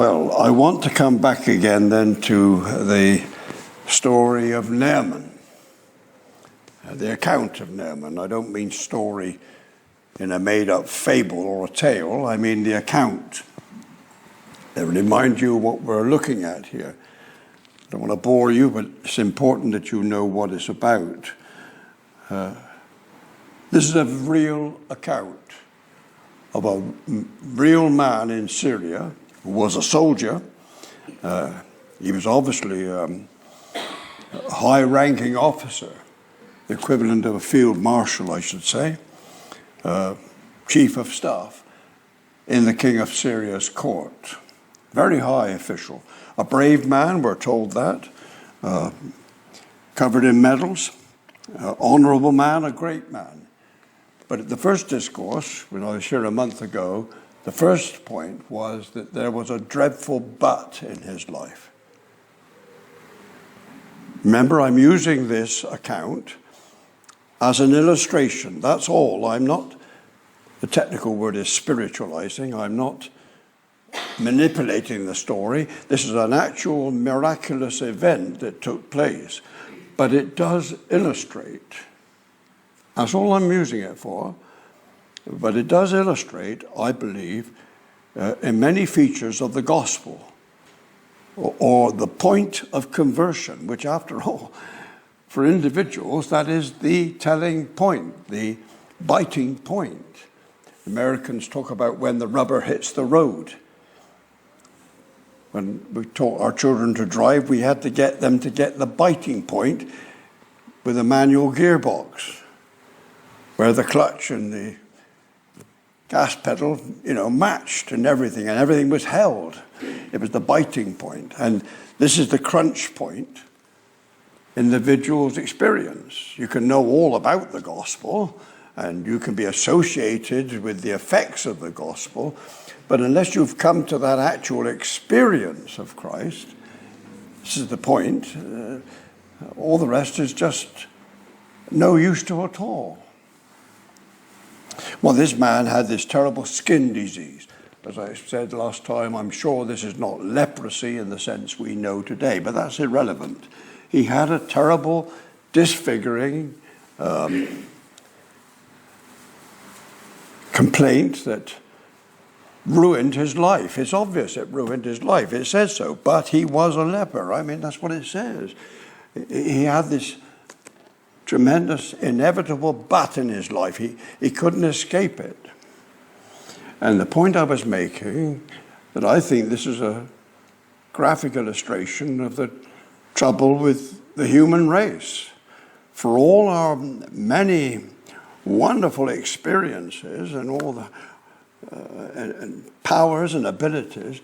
Well, I want to come back again then to the story of Naaman, the account of Naaman. I don't mean story in a made-up fable or a tale. I mean the account. They remind you what we're looking at here. I don't want to bore you, but it's important that you know what it's about. This is a real account of a real man in Syria who was a soldier. He was obviously a high-ranking officer, the equivalent of a field marshal, I should say, chief of staff in the king of Syria's court. Very high official. A brave man, we're told that, covered in medals, honorable man, a great man. But at the first discourse, when I was here a month ago, the first point was that there was a dreadful but in his life. Remember, I'm using this account as an illustration. That's all. I'm not, the technical word is spiritualizing. I'm not manipulating the story. This is an actual miraculous event that took place. But it does illustrate. That's all I'm using it for. But it does illustrate, I believe, in many features of the gospel, or the point of conversion, which after all, for individuals, that is the telling point, the biting point. Americans talk about when the rubber hits the road. When we taught our children to drive, we had to get them to get the biting point with a manual gearbox, where the clutch and the gas pedal, matched and everything was held. It was the biting point. And this is the crunch point in the individual's experience. You can know all about the gospel, and you can be associated with the effects of the gospel, but unless you've come to that actual experience of Christ, this is the point, all the rest is just no use to at all. Well, this man had this terrible skin disease. As I said last time, I'm sure this is not leprosy in the sense we know today, but that's irrelevant. He had a terrible, disfiguring complaint that ruined his life. It's obvious it ruined his life. It says so. But he was a leper. I mean, that's what it says. He had this tremendous, inevitable but in his life. He couldn't escape it. And the point I was making, that I think this is a graphic illustration of the trouble with the human race. For all our many wonderful experiences and all the and powers and abilities,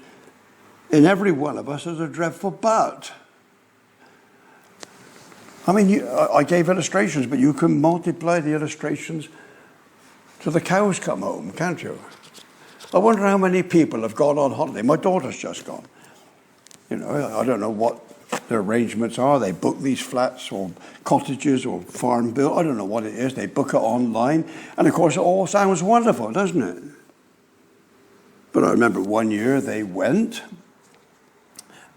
in every one of us is a dreadful but. I mean, I gave illustrations, but you can multiply the illustrations till the cows come home, can't you? I wonder how many people have gone on holiday. My daughter's just gone. I don't know what their arrangements are. They book these flats or cottages or farm bill. I don't know what it is. They book it online. And of course, it all sounds wonderful, doesn't it? But I remember one year they went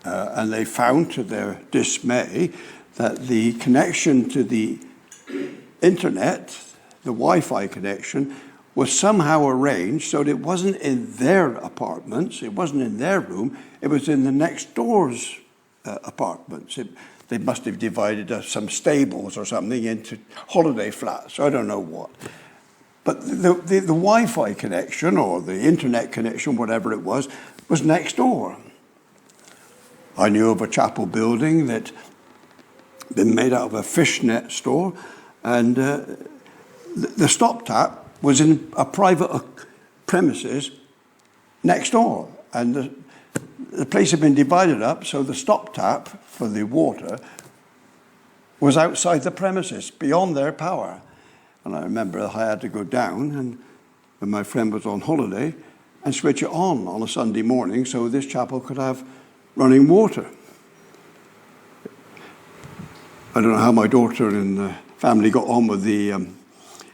and they found, to their dismay, that the connection to the internet, the Wi-Fi connection, was somehow arranged so that it wasn't in their apartments, it wasn't in their room, it was in the next door's apartments. They must have divided some stables or something into holiday flats, I don't know what. But the Wi-Fi connection, or the internet connection, whatever it was next door. I knew of a chapel building that had been made out of a fishnet store, and the stop tap was in a private premises next door. And the place had been divided up, so the stop tap for the water was outside the premises, beyond their power. And I remember I had to go down, and when my friend was on holiday, and switch it on a Sunday morning so this chapel could have running water. I don't know how my daughter and the family got on with the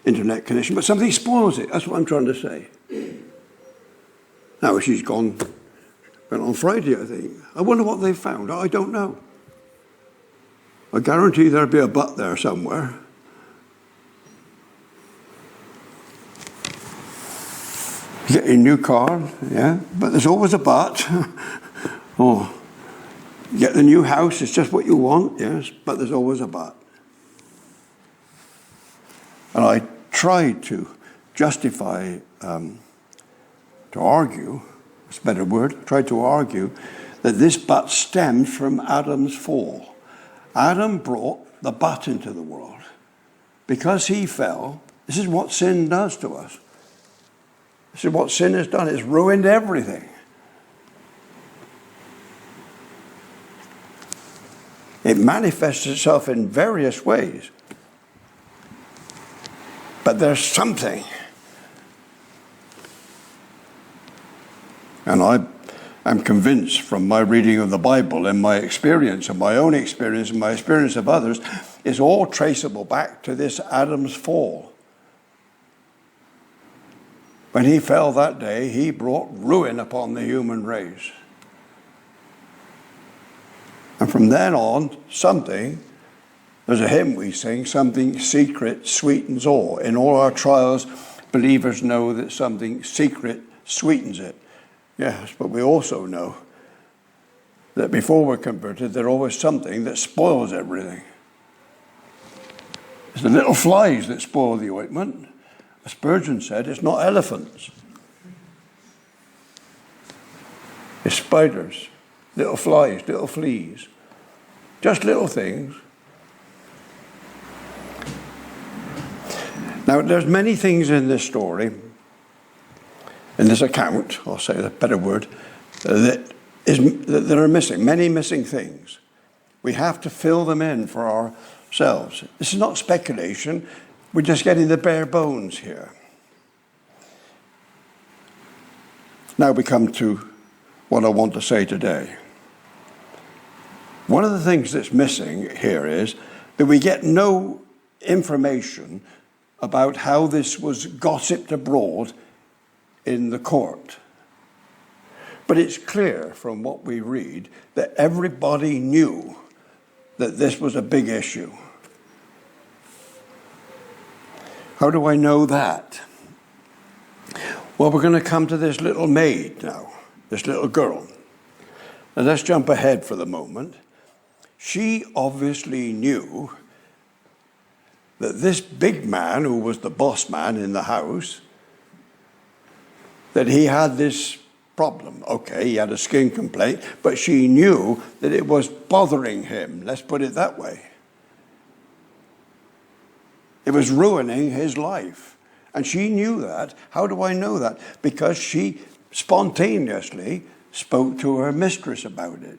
internet connection, but something spoils it. That's what I'm trying to say. Now she's gone Went on Friday, I think. I wonder what they found. I don't know. I guarantee there'll be a but there somewhere. You get your new car, yeah, but there's always a but. Oh, you get the new house, it's just what you want, yes, but there's always a but. And I tried to justify, to argue, that's a better word, tried to argue that this but stemmed from Adam's fall. Adam brought the but into the world. Because he fell, this is what sin does to us. This is what sin has done. It's ruined everything. It manifests itself in various ways. But there's something. And I'm convinced from my reading of the Bible and my experience and my own experience and my experience of others, it's all traceable back to this Adam's fall. When he fell that day, he brought ruin upon the human race. And from then on, there's a hymn we sing, something secret sweetens all. In all our trials, believers know that something secret sweetens it. Yes, but we also know that before we're converted, there's always something that spoils everything. It's the little flies that spoil the ointment. Spurgeon said, it's not elephants. It's spiders, little flies, little fleas. Just little things. Now, there's many things in this story, in this account, I'll say a better word, that are missing, many missing things. We have to fill them in for ourselves. This is not speculation. We're just getting the bare bones here. Now we come to what I want to say today. One of the things that's missing here is that we get no information about how this was gossiped abroad in the court. But it's clear from what we read that everybody knew that this was a big issue. How do I know that? Well, we're going to come to this little maid now, this little girl. Now let's jump ahead for the moment. She obviously knew that this big man, who was the boss man in the house, that he had this problem. Okay, he had a skin complaint, but she knew that it was bothering him. Let's put it that way. It was ruining his life. And she knew that. How do I know that? Because she spontaneously spoke to her mistress about it.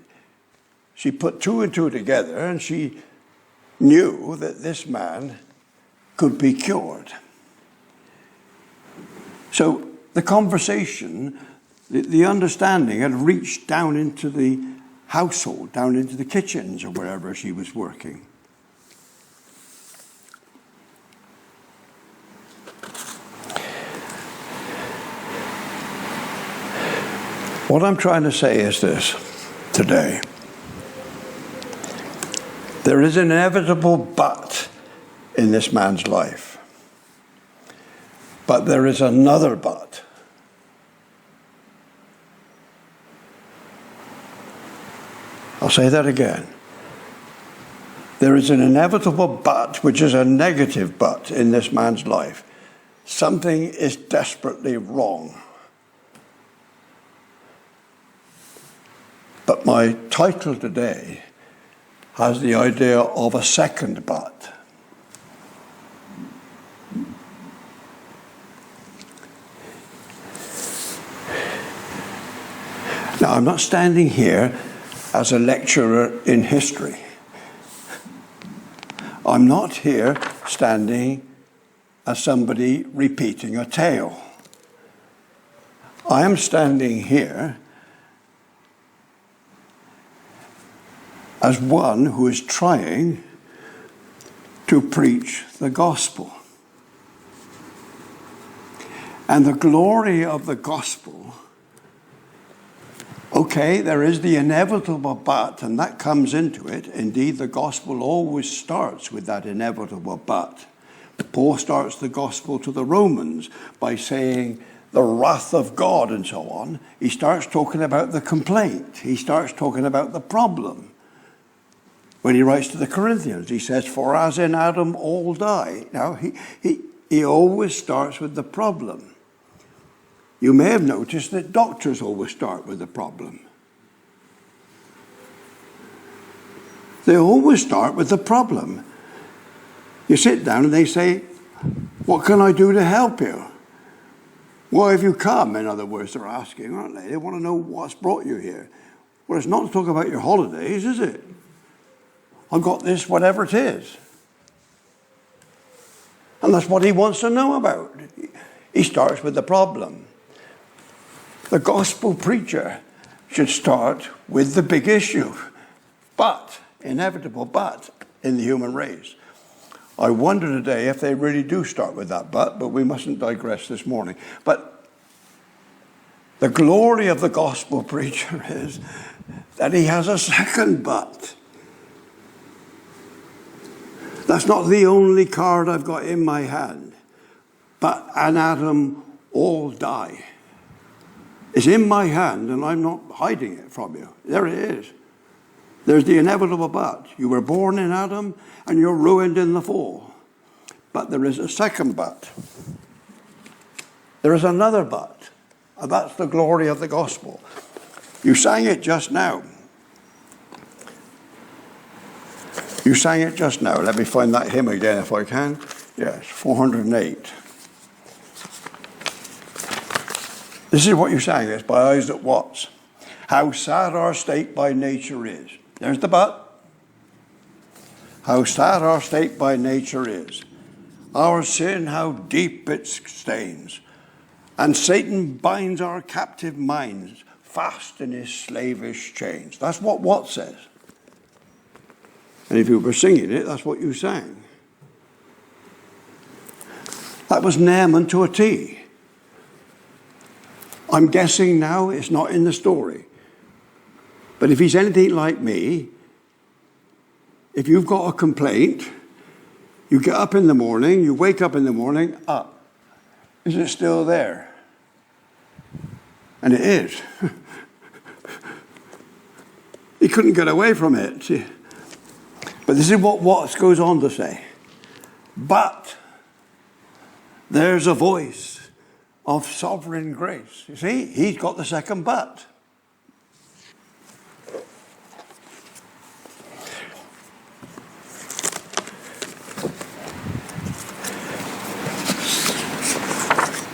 She put two and two together and she knew that this man could be cured. So the conversation, the understanding had reached down into the household, down into the kitchens or wherever she was working. What I'm trying to say is this today. There is an inevitable but in this man's life. But there is another but. I'll say that again. There is an inevitable but, which is a negative but in this man's life. Something is desperately wrong. But my title today has the idea of a second but. Now, I'm not standing here as a lecturer in history. I'm not here standing as somebody repeating a tale. I am standing here as one who is trying to preach the gospel. And the glory of the gospel, Okay, there is the inevitable but, and that comes into it. Indeed, the gospel always starts with that inevitable but. Paul starts the gospel to the Romans by saying the wrath of God and so on. He starts talking about the complaint. He starts talking about the problem. When he writes to the Corinthians, he says, for as in Adam all die. Now, he always starts with the problem. You may have noticed that doctors always start with the problem. They always start with the problem. You sit down and they say, what can I do to help you? Why have you come? In other words, they're asking, aren't they? They want to know what's brought you here. Well, it's not to talk about your holidays, is it? I've got this, whatever it is. And that's what he wants to know about. He starts with the problem. The gospel preacher should start with the big issue. But, inevitable but, in the human race. I wonder today if they really do start with that but we mustn't digress this morning. But the glory of the gospel preacher is that he has a second but. That's not the only card I've got in my hand. But an Adam all die. It's in my hand and I'm not hiding it from you. There it is. There's the inevitable but. You were born in Adam and you're ruined in the fall. But there is a second but. There is another but. And that's the glory of the gospel. You sang it just now. You sang it just now. Let me find that hymn again if I can. Yes, 408. This is what you sang. It's by Isaac Watts. How sad our state by nature is. There's the but. How sad our state by nature is. Our sin, how deep it stains. And Satan binds our captive minds fast in his slavish chains. That's what Watts says. And if you were singing it, that's what you sang. That was Naaman to a T. I'm guessing now it's not in the story. But if he's anything like me, if you've got a complaint, you get up in the morning, you wake up in the morning, is it still there? And it is. He couldn't get away from it. But this is what Watts goes on to say. But there's a voice of sovereign grace. You see, he's got the second but.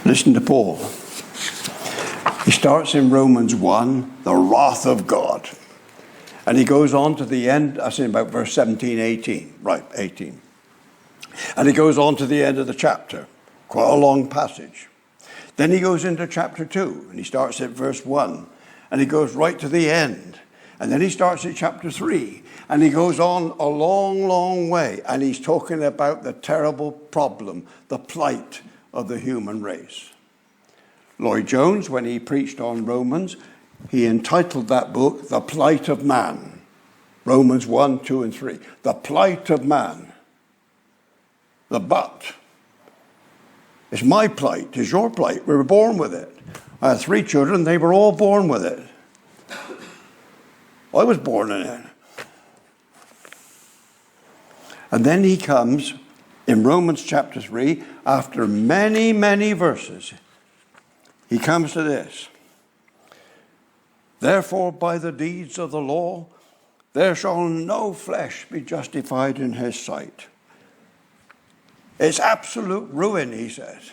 Listen to Paul. He starts in Romans 1, the wrath of God. And he goes on to the end, I say about verse 17, 18. Right, 18. And he goes on to the end of the chapter. Quite a long passage. Then he goes into chapter 2, and he starts at verse 1. And he goes right to the end. And then he starts at chapter 3. And he goes on a long, long way. And he's talking about the terrible problem, the plight of the human race. Lloyd Jones, when he preached on Romans, he entitled that book, The Plight of Man. Romans 1, 2, and 3. The plight of man. The but. It's my plight, it's your plight. We were born with it. I had 3 children, they were all born with it. I was born in it. And then he comes in Romans chapter 3, after many, many verses, he comes to this. Therefore, by the deeds of the law, there shall no flesh be justified in his sight. It's absolute ruin, he says.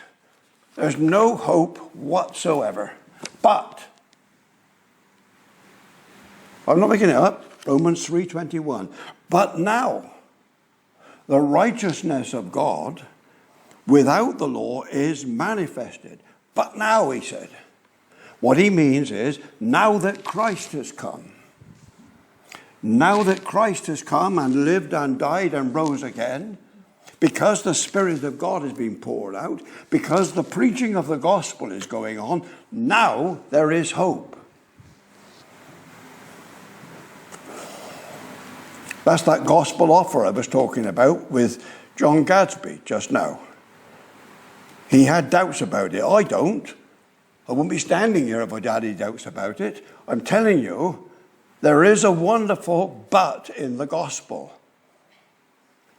There's no hope whatsoever. But, I'm not making it up, Romans 3:21. But now, the righteousness of God without the law is manifested. But now, he said. What he means is, now that Christ has come. Now that Christ has come and lived and died and rose again, because the Spirit of God has been poured out, because the preaching of the gospel is going on, now there is hope. That's that gospel offer I was talking about with John Gadsby just now. He had doubts about it. I don't. I wouldn't be standing here if I had any doubts about it. I'm telling you, there is a wonderful but in the gospel.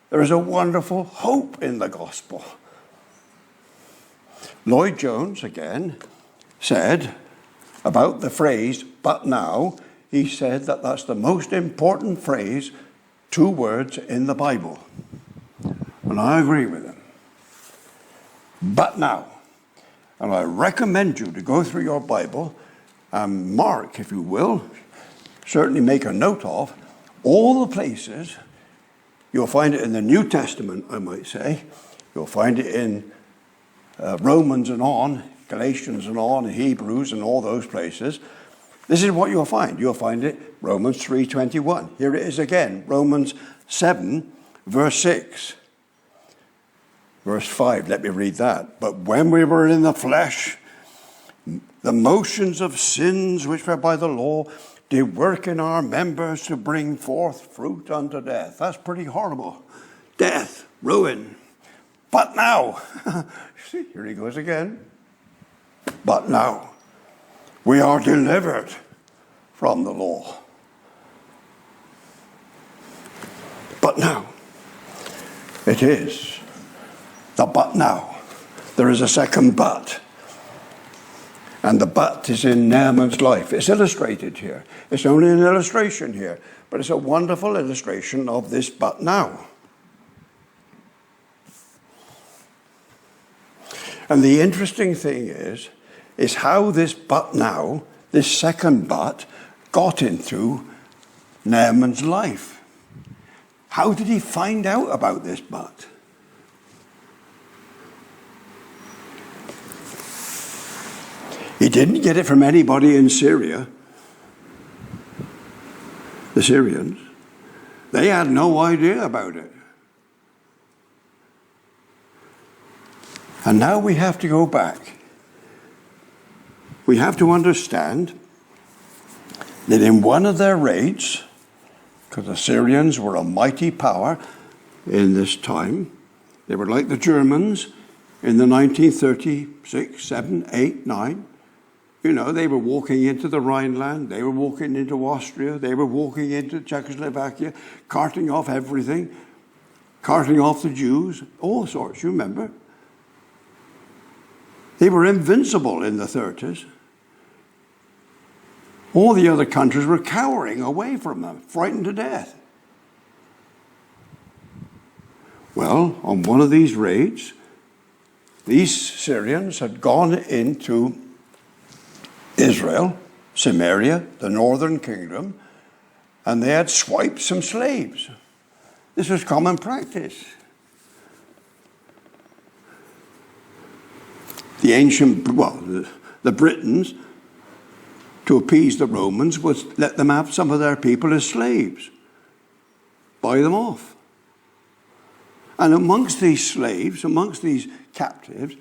There is a wonderful hope in the gospel. Lloyd Jones, again, said about the phrase, but now, he said that that's the most important phrase, 2 words in the Bible. And I agree with him. But now. And I recommend you to go through your Bible and mark, if you will, certainly make a note of, all the places. You'll find it in the New Testament, I might say. You'll find it in Romans and on, Galatians and on, Hebrews and all those places. This is what you'll find. You'll find it, Romans 3:21. Here it is again, Romans 7, verse 6. Verse 5, let me read that. But when we were in the flesh, the motions of sins which were by the law did work in our members to bring forth fruit unto death. That's pretty horrible. Death, ruin. But now, see, here he goes again. But now, we are delivered from the law. But now, it is the but now. There is a second but. And the but is in Naaman's life. It's illustrated here. It's only an illustration here, but it's a wonderful illustration of this but now. And the interesting thing is how this but now, this second but, got into Naaman's life. How did he find out about this but? He didn't get it from anybody in Syria. The Syrians. They had no idea about it. And now we have to go back. We have to understand that in one of their raids, because the Syrians were a mighty power in this time, they were like the Germans in the 1936, 7, 8, 9. You know, they were walking into the Rhineland, they were walking into Austria, they were walking into Czechoslovakia, carting off everything, carting off the Jews, all sorts, you remember. They were invincible in the 30s. All the other countries were cowering away from them, frightened to death. Well, on one of these raids, these Syrians had gone into Israel, Samaria, the northern kingdom, and they had swiped some slaves. This was common practice. The ancient, the Britons, to appease the Romans, would let them have some of their people as slaves, buy them off. And amongst these slaves, amongst these captives,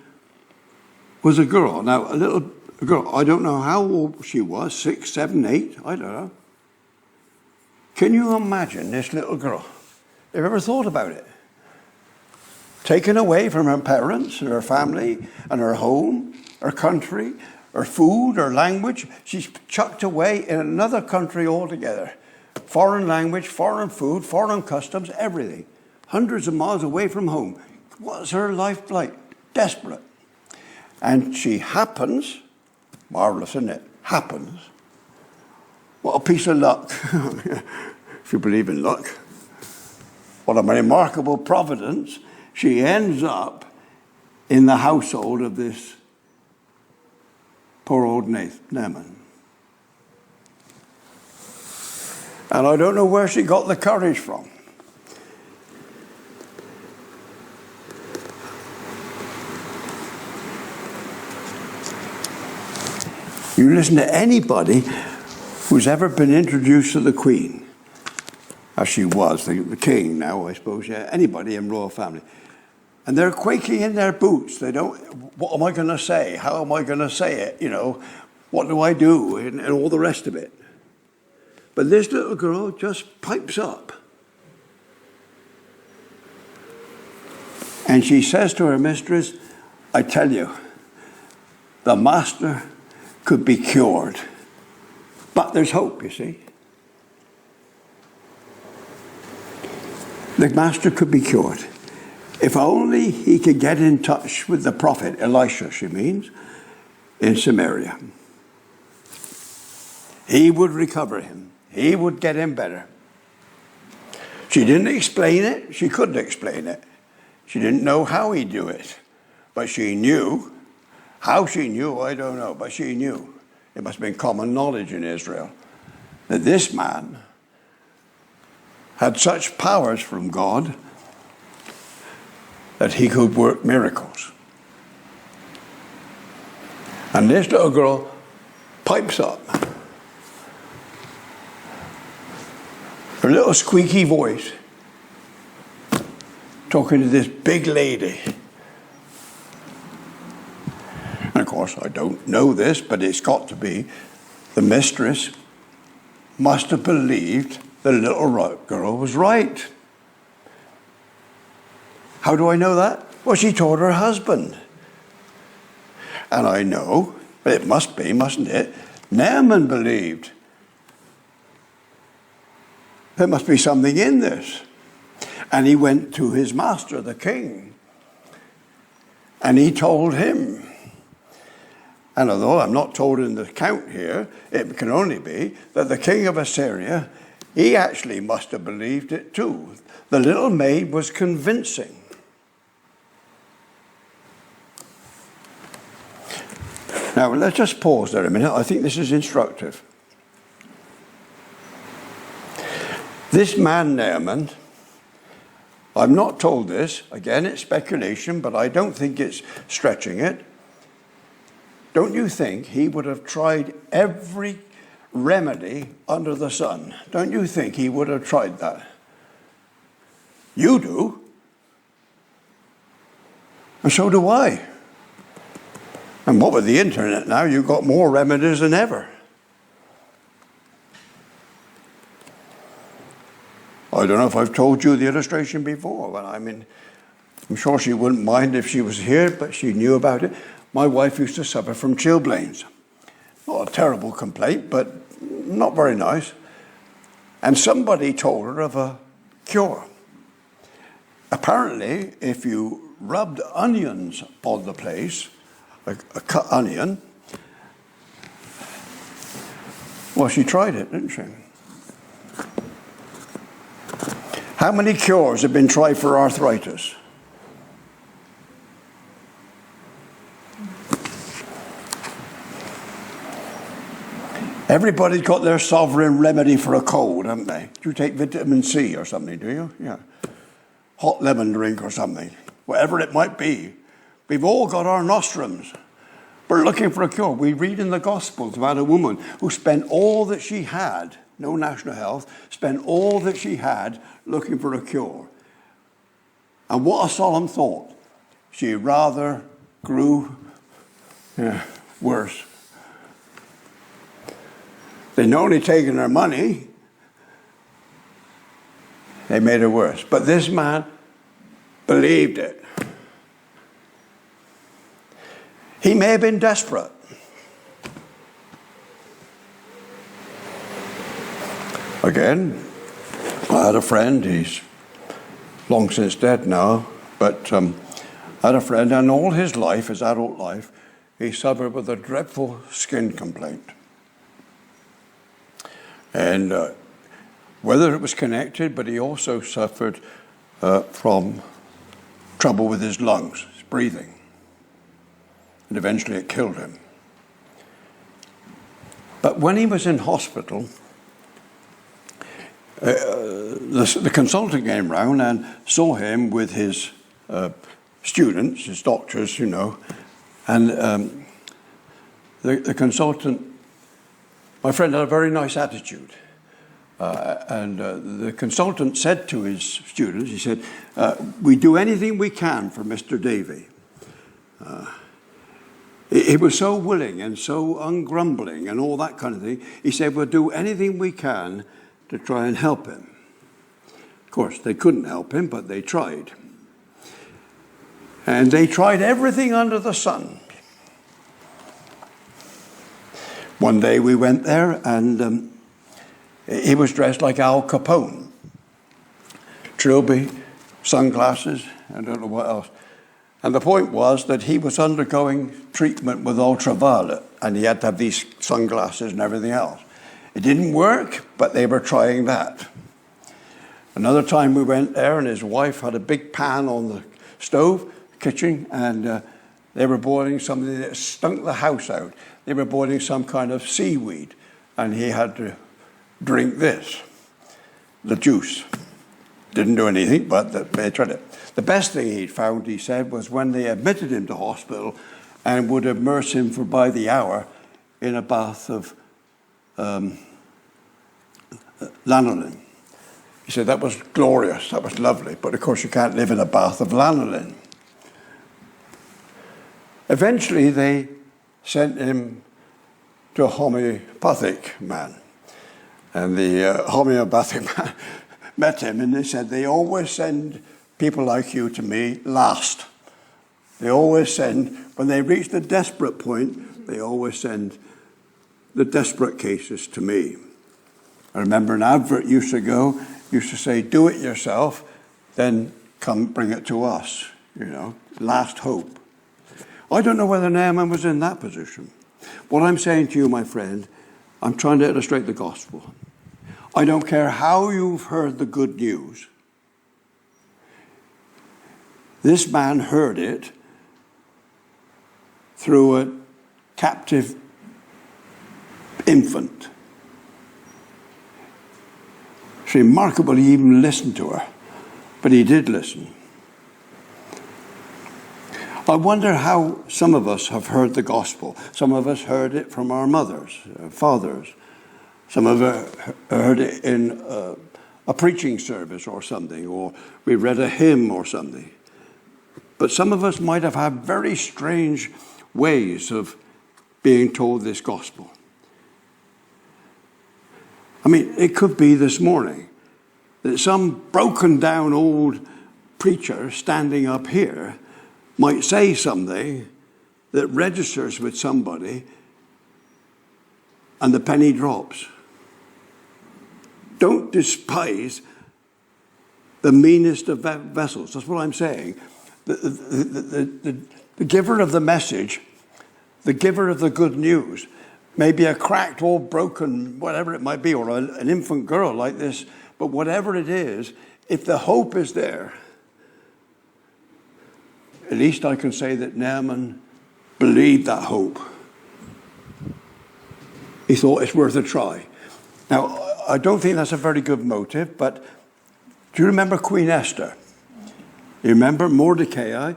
was a girl. Now, a little girl, I don't know how old she was, 6, 7, 8, I don't know. Can you imagine this little girl? Have you ever thought about it? Taken away from her parents and her family and her home, her country, her food, her language. She's chucked away in another country altogether. Foreign language, foreign food, foreign customs, everything. Hundreds of miles away from home. What's her life like? Desperate. And she happens, marvelous, isn't it? Happens. What a piece of luck, if you believe in luck. What a remarkable providence. She ends up in the household of this poor old Naaman. And I don't know where she got the courage from. You listen to anybody who's ever been introduced to the Queen, as she was, the king now, I suppose, yeah, anybody in royal family. And they're quaking in their boots. They don't, what am I going to say? How am I going to say it? You know, what do I do? And all the rest of it. But this little girl just pipes up. And she says to her mistress, I tell you, the master could be cured. But there's hope, you see. The master could be cured. If only he could get in touch with the prophet, Elisha, she means, in Samaria. He would recover him. He would get him better. She didn't explain it. She couldn't explain it. She didn't know how he'd do it. But she knew. How she knew, I don't know. But she knew. It must have been common knowledge in Israel that this man had such powers from God that he could work miracles. And this little girl pipes up. Her little squeaky voice, talking to this big lady. And of course, I don't know this, but it's got to be the mistress must have believed the little girl was right. How do I know that? Well, she told her husband. And I know, but it must be, mustn't it? Naaman believed. There must be something in this. And he went to his master, the king. And he told him. And although I'm not told in the account here, it can only be that the king of Assyria, he actually must have believed it too. The little maid was convincing. Now, let's just pause there a minute. I think this is instructive. This man, Naaman, I'm not told this. Again, it's speculation, but I don't think it's stretching it. Don't you think he would have tried every remedy under the sun? Don't you think he would have tried that? You do. And so do I. And what with the internet now, you've got more remedies than ever. I don't know if I've told you the illustration before. Well, I mean, I'm sure she wouldn't mind if she was here, but she knew about it. My wife used to suffer from chilblains. Not a terrible complaint, but not very nice. And somebody told her of a cure. Apparently, if you rubbed onions on the place, a cut onion, well, she tried it, didn't she? How many cures have been tried for arthritis? Everybody's got their sovereign remedy for a cold, haven't they? Do you take vitamin C or something, do you? Yeah. Hot lemon drink or something. Whatever it might be. We've all got our nostrums. We're looking for a cure. We read in the Gospels about a woman who spent all that she had, no national health, spent all that she had looking for a cure. And what a solemn thought. She rather grew worse. They'd not only taken her money, they made her worse. But this man believed it. He may have been desperate. Again, I had a friend, he's long since dead now, but I had a friend, and all his life, his adult life, he suffered with a dreadful skin complaint. And whether it was connected, but he also suffered from trouble with his lungs, his breathing. And eventually it killed him. But when he was in hospital, the consultant came round and saw him with his students, his doctors, you know, and the consultant, my friend, had a very nice attitude. And the consultant said to his students, he said, we do anything we can for Mr. Davy. He was so willing and so ungrumbling and all that kind of thing. He said, we'll do anything we can to try and help him. Of course, they couldn't help him, but they tried. And they tried everything under the sun. One day we went there, and he was dressed like Al Capone. Trilby, sunglasses, I don't know what else. And the point was that he was undergoing treatment with ultraviolet, and he had to have these sunglasses and everything else. It didn't work, but they were trying that. Another time we went there, and his wife had a big pan on the stove, kitchen, and they were boiling something that stunk the house out. They were boiling some kind of seaweed, and he had to drink this, the juice. Didn't do anything, but they tried it. The best thing he found, he said, was when they admitted him to hospital and would immerse him for by the hour in a bath of lanolin. He said that was glorious, that was lovely, but of course you can't live in a bath of lanolin. Eventually they sent him to a homeopathic man. And the homeopathic man met him, and they said, they always send people like you to me last. They always send, when they reach the desperate point, they always send the desperate cases to me. I remember an advert used to say, do it yourself, then come bring it to us, last hope. I don't know whether Naaman was in that position. What I'm saying to you, my friend, I'm trying to illustrate the gospel. I don't care how you've heard the good news. This man heard it through a captive infant. It's remarkable he even listened to her, but he did listen. I wonder how some of us have heard the gospel. Some of us heard it from our mothers, fathers. Some of us heard it in a preaching service or something, or we read a hymn or something. But some of us might have had very strange ways of being told this gospel. I mean, it could be this morning that some broken down old preacher standing up here might say something that registers with somebody and the penny drops. Don't despise the meanest of vessels. That's what I'm saying. The giver of the message, the giver of the good news, maybe a cracked, old, broken, whatever it might be, or an infant girl like this, but whatever it is, if the hope is there, at least I can say that Naaman believed that hope. He thought it's worth a try. Now, I don't think that's a very good motive, but do you remember Queen Esther? You remember Mordecai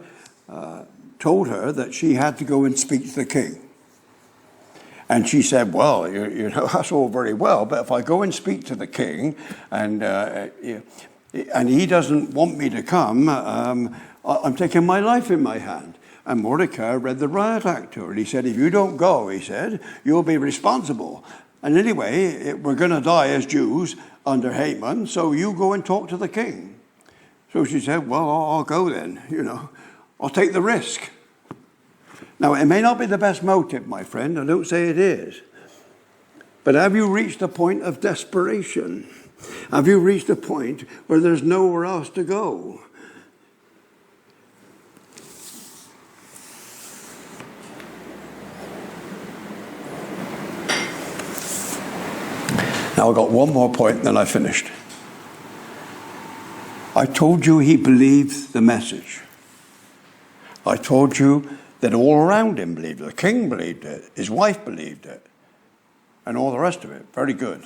told her that she had to go and speak to the king. And she said, well, you know, that's all very well, but if I go and speak to the king and he doesn't want me to come, I'm taking my life in my hand. And Mordecai read the riot act to her. And he said, if you don't go, he said, you'll be responsible. And anyway, we're going to die as Jews under Haman, so you go and talk to the king. So she said, well, I'll go then, you know. I'll take the risk. Now, it may not be the best motive, my friend. I don't say it is. But have you reached a point of desperation? Have you reached a point where there's nowhere else to go? Now, I've got one more point, and then I finished. I told you he believed the message. I told you that all around him believed it. The king believed it. His wife believed it. And all the rest of it. Very good.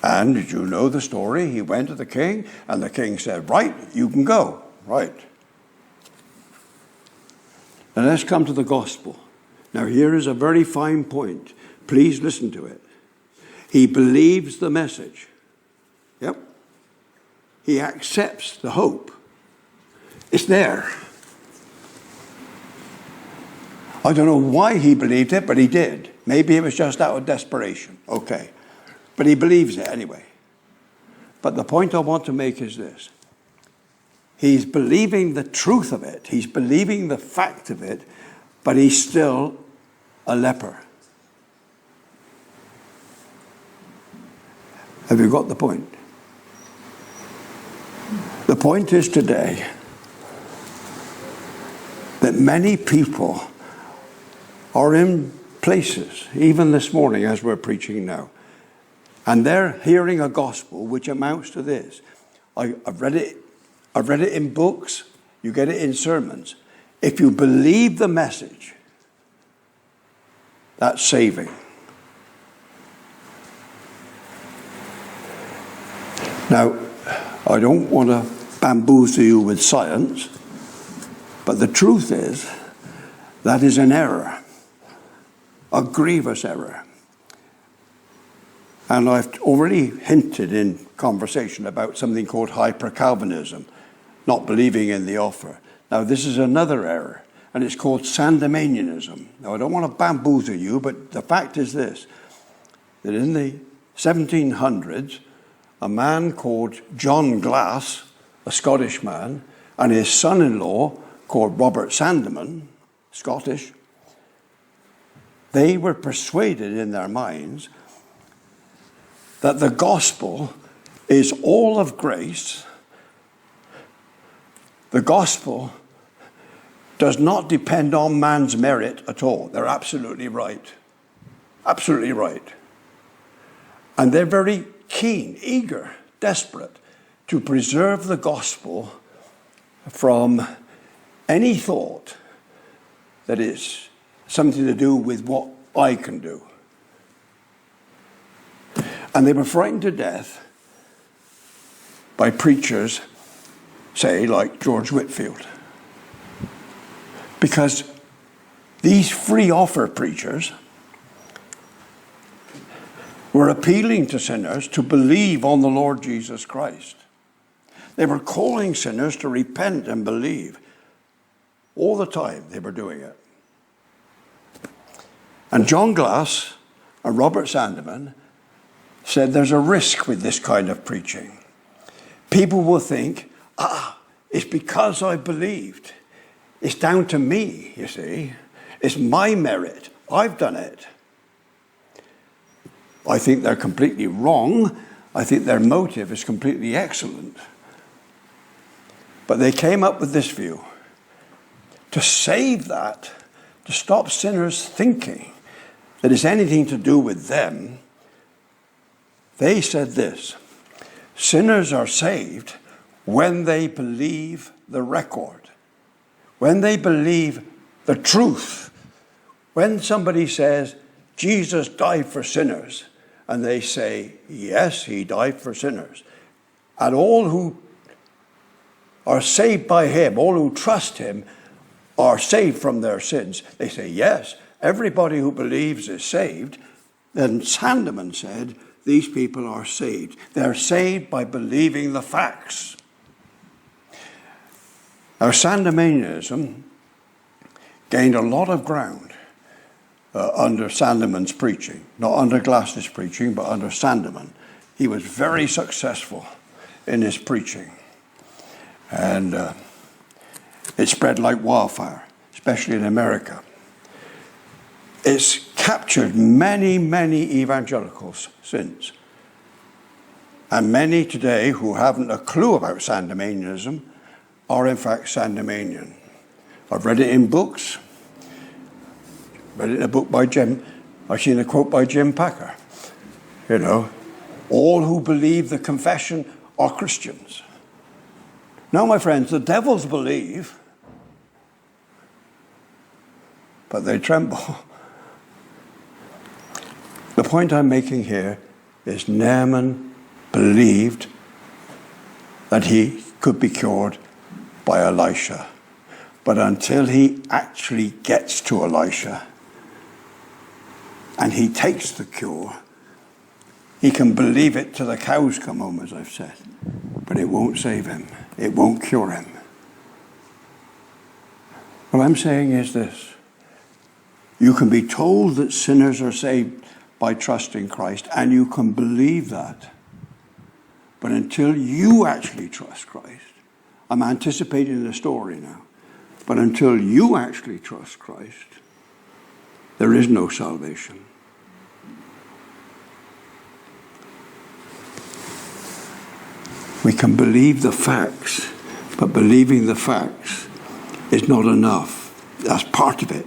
And did you know the story? He went to the king, and the king said, right, you can go. Right. Now let's come to the gospel. Now here is a very fine point. Please listen to it. He believes the message. Yep. He accepts the hope. It's there. I don't know why he believed it, but he did. Maybe it was just out of desperation. Okay. But he believes it anyway. But the point I want to make is this. He's believing the truth of it. He's believing the fact of it, but he's still a leper. Have you got the point? The point is today that many people are in places, even this morning as we're preaching now, and they're hearing a gospel which amounts to this. I've read it in books, you get it in sermons. If you believe the message, that's saving. Now, I don't want to bamboozle you with science, but the truth is that is an error, a grievous error. And I've already hinted in conversation about something called hyper-Calvinism, not believing in the offer. Now, this is another error, and it's called Sandemanianism. Now, I don't want to bamboozle you, but the fact is this, that in the 1700s, a man called John Glass, a Scottish man, and his son-in-law called Robert Sandeman, Scottish, they were persuaded in their minds that the gospel is all of grace. The gospel does not depend on man's merit at all. They're absolutely right. Absolutely right. And they're very keen, eager, desperate to preserve the gospel from any thought that is something to do with what I can do. And they were frightened to death by preachers, say, like George Whitefield. Because these free offer preachers were appealing to sinners to believe on the Lord Jesus Christ. They were calling sinners to repent and believe. All the time they were doing it. And John Glass and Robert Sandeman said there's a risk with this kind of preaching. People will think, it's because I believed. It's down to me, you see. It's my merit. I've done it. I think they're completely wrong. I think their motive is completely excellent. But they came up with this view. To save that, to stop sinners thinking that it's anything to do with them, they said this: sinners are saved when they believe the record, when they believe the truth. When somebody says, Jesus died for sinners, and they say, yes, he died for sinners, and all who are saved by him, all who trust him, are saved from their sins. They say, yes, everybody who believes is saved. Then Sandeman said, these people are saved. They're saved by believing the facts. Now, Sandemanianism gained a lot of ground under Sandeman's preaching. Not under Glass's preaching, but under Sandeman. He was very successful in his preaching. And it spread like wildfire, especially in America. It's captured many, many evangelicals since. And many today who haven't a clue about Sandemanianism are in fact Sandemanian. I've read it in books. Read it in a book by Jim. I've seen a quote by Jim Packer. You know, all who believe the confession are Christians. Now, my friends, the devils believe, but they tremble. The point I'm making here is Naaman believed that he could be cured by Elisha. But until he actually gets to Elisha and he takes the cure, he can believe it till the cows come home, as I've said. But it won't save him. It won't cure him. What I'm saying is this. You can be told that sinners are saved by trusting Christ, and you can believe that. But until you actually trust Christ, I'm anticipating the story now. But until you actually trust Christ, there is no salvation. We can believe the facts, but believing the facts is not enough. That's part of it.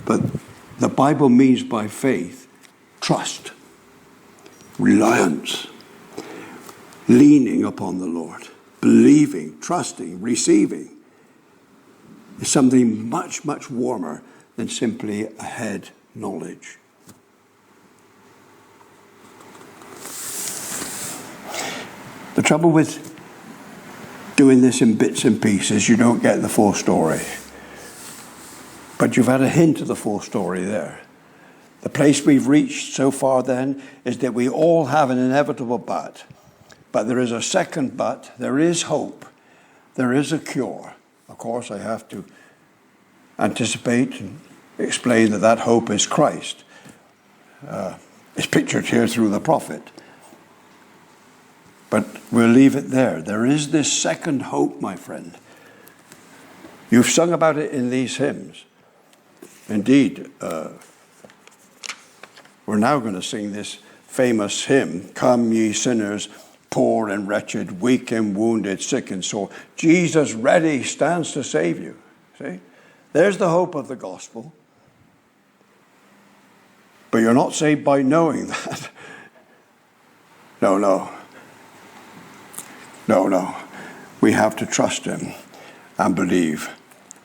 But the Bible means by faith, trust, reliance, leaning upon the Lord, believing, trusting, receiving. Is something much, much warmer than simply a head knowledge. The trouble with doing this in bits and pieces, you don't get the full story. But you've had a hint of the full story there. The place we've reached so far then is that we all have an inevitable but. But there is a second but. There is hope. There is a cure. Of course, I have to anticipate and explain that that hope is Christ. It's pictured here through the prophet. But we'll leave it there. There is this second hope, my friend. You've sung about it in these hymns. Indeed, we're now going to sing this famous hymn, Come Ye Sinners, Poor and wretched, weak and wounded, sick and sore. Jesus ready stands to save you. See? There's the hope of the gospel. But you're not saved by knowing that. No. We have to trust him and believe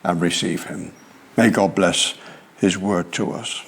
and receive him. May God bless his word to us.